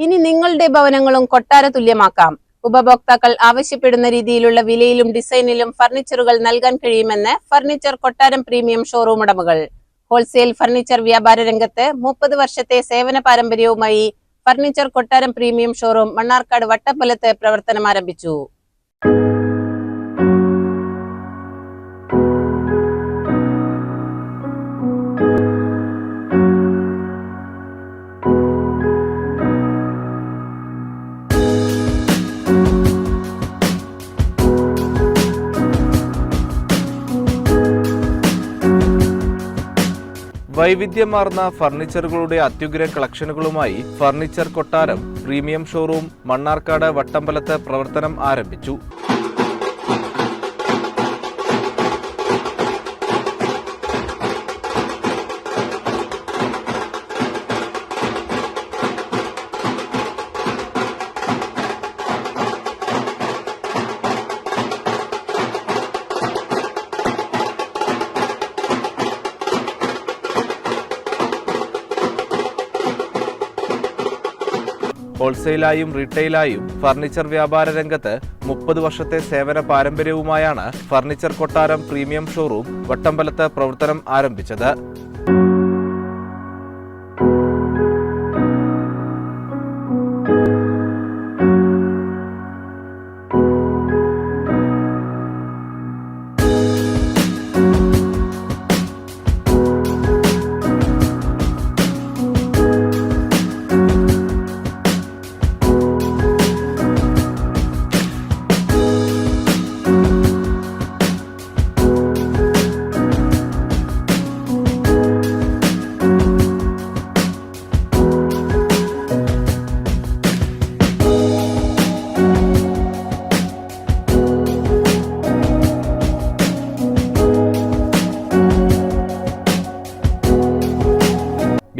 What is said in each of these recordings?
ഇനി നിങ്ങളുടെ ഭവനങ്ങളും കൊട്ടാര തുല്യമാക്കാം. ഉപഭോക്താക്കൾ ആവശ്യപ്പെടുന്ന രീതിയിലുള്ള വിലയിലും ഡിസൈനിലും ഫർണിച്ചറുകൾ നൽകാൻ കഴിയുമെന്ന് ഫർണിച്ചർ കൊട്ടാരം പ്രീമിയം ഷോറൂം ഉടമകൾ. ഹോൾസെയിൽ ഫർണിച്ചർ വ്യാപാര രംഗത്ത് 30 വർഷത്തെ സേവന പാരമ്പര്യവുമായി ഫർണിച്ചർ കൊട്ടാരം പ്രീമിയം ഷോറൂം മണ്ണാർക്കാട് വട്ടപ്പലത്ത് പ്രവർത്തനം ആരംഭിച്ചു. വൈവിധ്യമാർന്ന ഫർണിച്ചറുകളുടെ അത്യുഗ്ര കളക്ഷനുകളുമായി ഫർണിച്ചർ കൊട്ടാരം പ്രീമിയം ഷോറൂം മണ്ണാർക്കാട് വട്ടമ്പലത്ത് പ്രവർത്തനം ആരംഭിച്ചു. ഹോൾസെയിലായും റീറ്റെയിലായും ഫർണിച്ചർ വ്യാപാര രംഗത്ത് 30 വർഷത്തെ സേവന പാരമ്പര്യവുമായാണ് ഫർണിച്ചർ കൊട്ടാരം പ്രീമിയം ഷോറൂം വട്ടമ്പലത്ത് പ്രവർത്തനം ആരംഭിച്ചത്.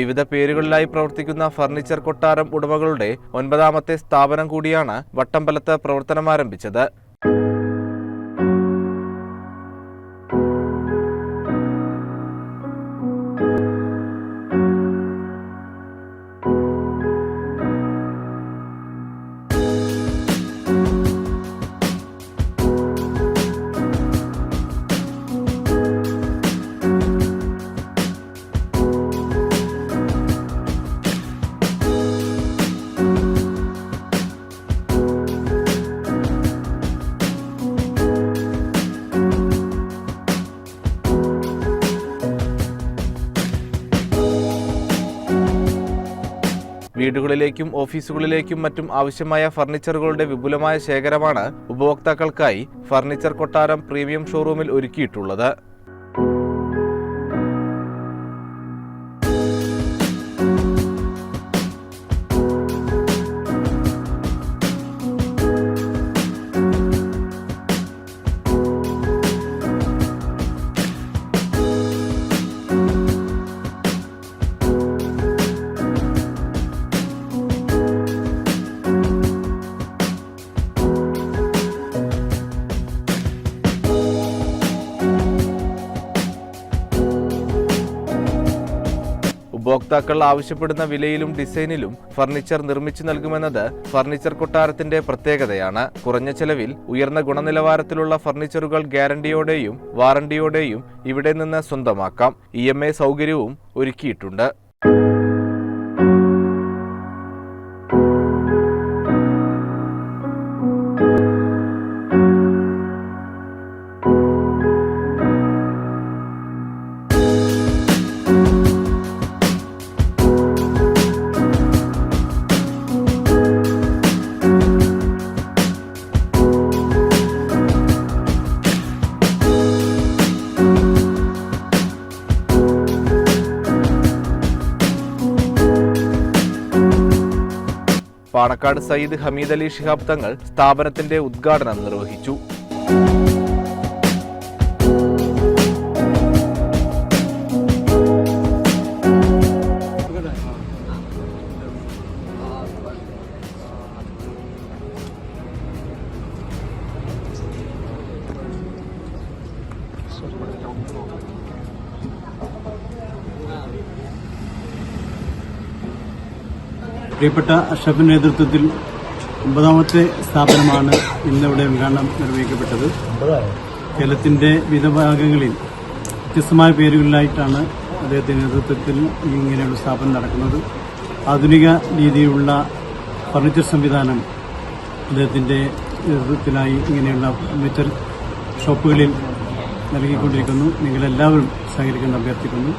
വിവിധ പേരുകളിലായി പ്രവർത്തിക്കുന്ന ഫർണിച്ചർ കൊട്ടാരം ഉടമകളുടെ 9ാമത്തെ സ്ഥാപനം കൂടിയാണ് വട്ടമ്പലത്ത് പ്രവർത്തനം ആരംഭിച്ചത്. വീടുകളിലേക്കും ഓഫീസുകളിലേക്കും മറ്റും ആവശ്യമായ ഫർണിച്ചറുകളുടെ വിപുലമായ ശേഖരമാണ് ഉപഭോക്താക്കൾക്കായി ഫർണിച്ചർ കൊട്ടാരം പ്രീമിയം ഷോറൂമിൽ ഒരുക്കിയിട്ടുള്ളത്. ഉപഭോക്താക്കൾ ആവശ്യപ്പെടുന്ന വിലയിലും ഡിസൈനിലും ഫർണിച്ചർ നിർമ്മിച്ചു നൽകുമെന്നത് ഫർണിച്ചർ കൊട്ടാരത്തിന്റെ പ്രത്യേകതയാണ്. കുറഞ്ഞ ചെലവിൽ ഉയർന്ന ഗുണനിലവാരത്തിലുള്ള ഫർണിച്ചറുകൾ ഗ്യാരണ്ടിയോടെയും വാറണ്ടിയോടെയും ഇവിടെ നിന്ന് സ്വന്തമാക്കാം. EMI സൗകര്യവും ഒരുക്കിയിട്ടുണ്ട്. പാണക്കാട് സയ്യിദ് ഹമീദ് അലി ശിഹാബ് തങ്ങൾ സ്ഥാപനത്തിന്റെ ഉദ്ഘാടനം നിർവഹിച്ചു. പ്രിയപ്പെട്ട അഷ്റഫിന്റെ നേതൃത്വത്തിൽ 9ാമത്തെ സ്ഥാപനമാണ് ഇന്നിവിടെ ഉദ്ഘാടനം നിർവഹിക്കപ്പെട്ടത്. കേരളത്തിന്റെ വിവിധ ഭാഗങ്ങളിൽ വ്യത്യസ്തമായ പേരുകളിലായിട്ടാണ് അദ്ദേഹത്തിന്റെ നേതൃത്വത്തിൽ ഇങ്ങനെയുള്ള സ്ഥാപനം നടക്കുന്നത്. ആധുനിക രീതിയിലുള്ള ഫർണിച്ചർ സംവിധാനം അദ്ദേഹത്തിന്റെ നേതൃത്വത്തിലായി ഇങ്ങനെയുള്ള ഫർണിച്ചർ ഷോപ്പുകളിൽ നൽകിക്കൊണ്ടിരിക്കുന്നു. നിങ്ങളെല്ലാവരും സഹകരിക്കാൻ അഭ്യർത്ഥിക്കുന്നു.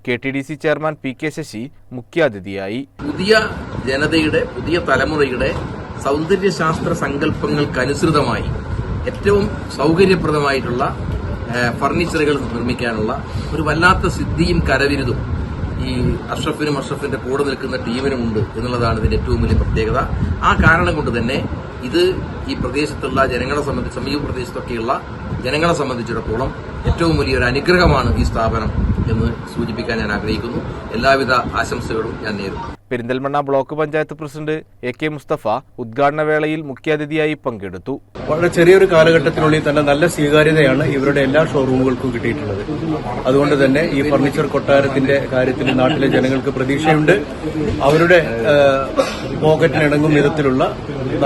KTDC ചെയർമാൻ PK ശശി മുഖ്യാതിഥിയായി. പുതിയ ജനതയുടെ, പുതിയ തലമുറയുടെ സൗന്ദര്യശാസ്ത്ര സങ്കല്പങ്ങൾക്കനുസൃതമായി ഏറ്റവും സൗകര്യപ്രദമായിട്ടുള്ള ഫർണിച്ചറുകൾ നിർമ്മിക്കാനുള്ള ഒരു വല്ലാത്ത സിദ്ധിയും കരവിരുതും ഈ അഷ്റഫിന്റെ കൂടെ നിൽക്കുന്ന ടീമിനുമുണ്ട് എന്നുള്ളതാണ് ഇതിന്റെ ഏറ്റവും വലിയ പ്രത്യേകത. ആ കാരണം കൊണ്ട് തന്നെ ഇത് ഈ പ്രദേശത്തുള്ള ജനങ്ങളെ സംബന്ധിച്ച്, സമീപ പ്രദേശത്തൊക്കെയുള്ള ജനങ്ങളെ സംബന്ധിച്ചിടത്തോളം ഏറ്റവും വലിയൊരു അനുഗ്രഹമാണ് ഈ സ്ഥാപനം എന്ന് സൂചിപ്പിക്കാൻ ഞാൻ ആഗ്രഹിക്കുന്നു. എല്ലാവിധ ആശംസകളും ഞാൻ നേരുന്നു. Perinthalmanna block panchayat president AK Mustafa ഉദ്ഘാടന വേളയിൽ മുഖ്യാതിഥിയായി പങ്കെടുത്തു. വളരെ ചെറിയൊരു കാലഘട്ടത്തിനുള്ളിൽ തന്നെ നല്ല സ്വീകാര്യതയാണ് ഇവരുടെ എല്ലാ ഷോറൂമുകൾക്കും കിട്ടിയിട്ടുള്ളത്. അതുകൊണ്ട് തന്നെ ഈ ഫർണിച്ചർ കൊട്ടാരത്തിന്റെ കാര്യത്തിൽ നാട്ടിലെ ജനങ്ങൾക്ക് പ്രതീക്ഷയുണ്ട്. അവരുടെ പോക്കറ്റിനിണങ്ങും വിധത്തിലുള്ള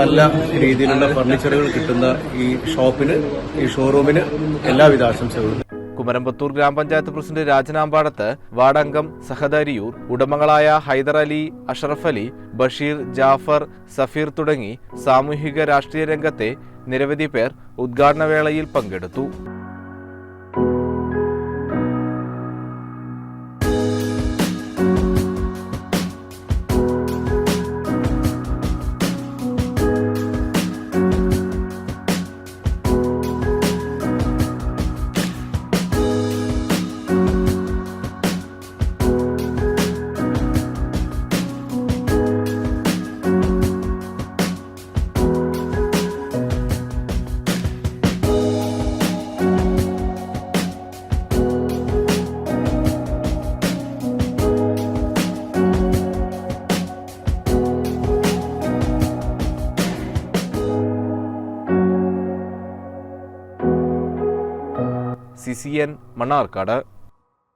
നല്ല രീതിയിലുള്ള ഫർണിച്ചറുകൾ കിട്ടുന്ന ഈ ഷോപ്പിന്, ഈ ഷോറൂമിന് എല്ലാവിധ ആശംസകളും. കുമരമ്പത്തൂർ ഗ്രാമപഞ്ചായത്ത് പ്രസിഡന്റ് രാജനാമ്പാടത്ത്, വാർഡംഗം സഹദരിയൂർ, ഉടമകളായ ഹൈദർ അലി, അഷറഫ് അലി, ബഷീർ, ജാഫർ, സഫീർ തുടങ്ങി സാമൂഹിക രാഷ്ട്രീയ രംഗത്തെ നിരവധി പേർ ഉദ്ഘാടന വേളയിൽ പങ്കെടുത്തു. CCN മണ്ണാർക്കാട്.